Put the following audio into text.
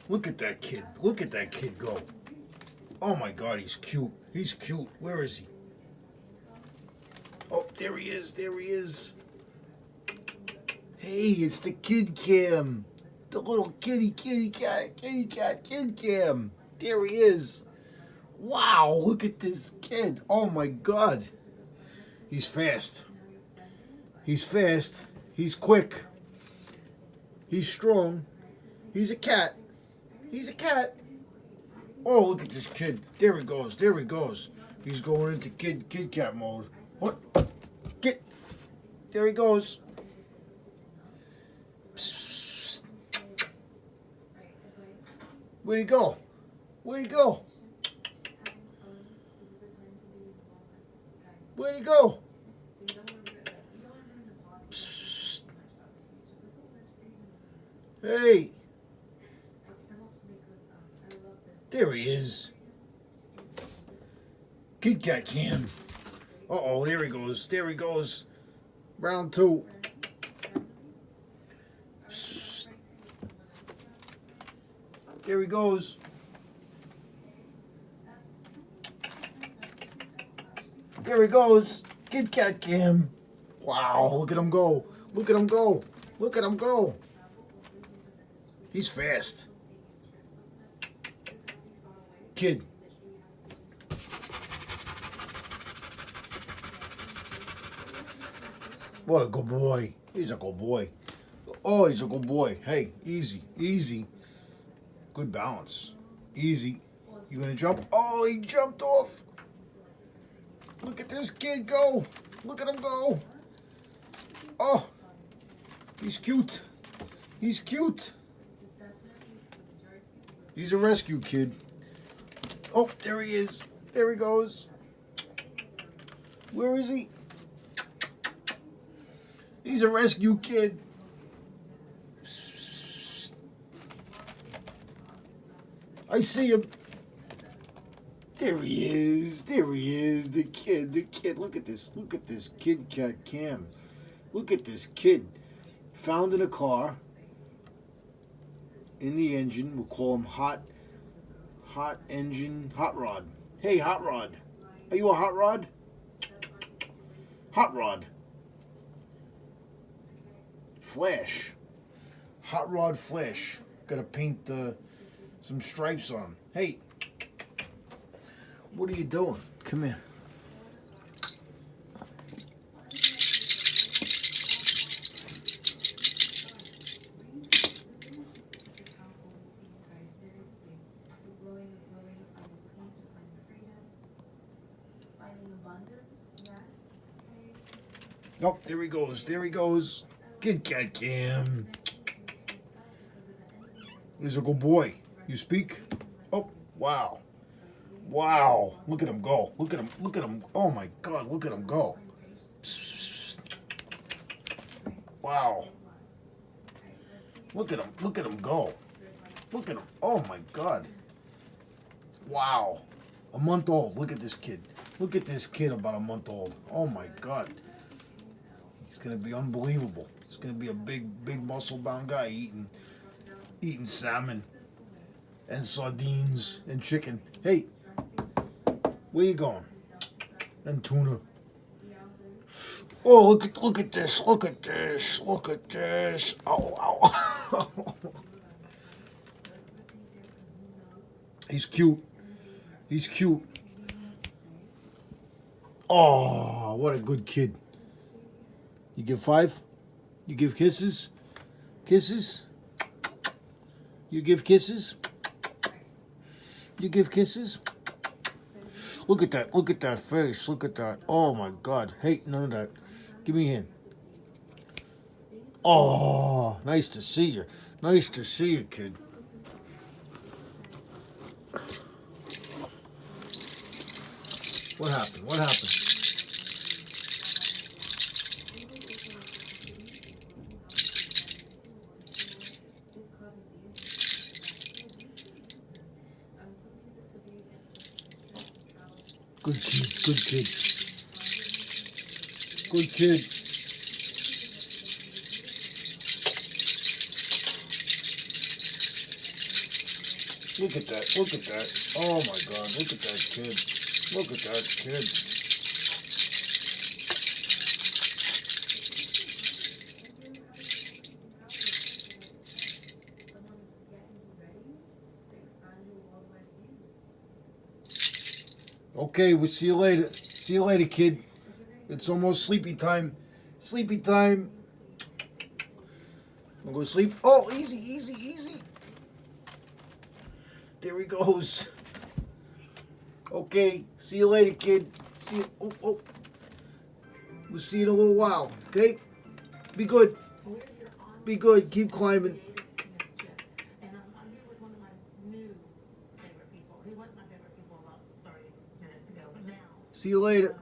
Look at that kid. Look at that kid go. Oh my God, he's cute. He's cute. Where is he? Oh, there he is. There he is. Hey, it's the kid cam. The little kitty cat, kid cam. There he is. Wow, look at this kid. Oh my God. He's fast. He's fast. He's quick. He's strong. He's a cat. He's a cat. Oh, look at this kid. There he goes. There he goes. He's going into kid cat mode. What? Get. There he goes. Psst. Where'd he go? Where'd he go? Where'd he go? Psst. Hey. There he is. Kid cat cam. Uh-oh, there he goes. There he goes. Round two. Psst. There he goes. There he goes. Kid cat cam. Wow, look at him go. Look at him go. Look at him go. He's fast. Kid. What a good boy. He's a good boy. Oh, he's a good boy. Hey, easy, easy. Good balance. Easy. You gonna jump? Oh, he jumped off. Look at this kid go. Look at him go. Oh, he's cute. He's cute. He's a rescue kid. Oh, there he is. There he goes. Where is he? He's a rescue kid. I see him. There he is. There he is. The kid. The kid. Look at this. Look at this kid cat cam. Look at this kid. Found in a car. In the engine. We'll call him Hot Engine. Hot Rod. Hey, Hot Rod. Are you a Hot Rod? Hot Rod. Flash. Hot Rod Flash. Gotta paint some stripes on him. Hey. What are you doing? Come here. Oh, there he goes. There he goes. Kid cat cam. He's a good boy. You speak? Oh, wow. Wow. Look at him go. Look at him. Look at him. Oh my God. Look at him go. Wow. Look at him. Look at him go. Look at him. Oh my God. Wow. A month old. Look at this kid. Look at this kid about a month old. Oh my God. He's going to be unbelievable. He's going to be a big muscle-bound guy eating salmon and sardines and chicken. Hey, where you going? And tuna. Oh, look at this. Look at this. Look at this. Oh, ow. He's cute. He's cute. Oh, what a good kid. You give 5? You give kisses? Kisses? You give kisses? You give kisses? Look at that. Look at that face. Look at that. Oh, my God. Hey, none of that. Give me a hand. Oh, nice to see you. Nice to see you, kid. What happened? What happened? Good kid, good kid. Good kid. Look at that. Look at that. Oh my God. Look at that kid. Look at that kid. Okay, we'll see you later. See you later, kid. It's almost sleepy time. Sleepy time. I'm going to sleep. Oh, easy, easy, easy. There he goes. Okay, see you later, kid. See you. Oh, oh. We'll see you in a little while, okay? Be good. Be good. Keep climbing. And I'm here with one of my new favorite people. He wasn't my favorite people about 30 minutes ago, but now. See you later.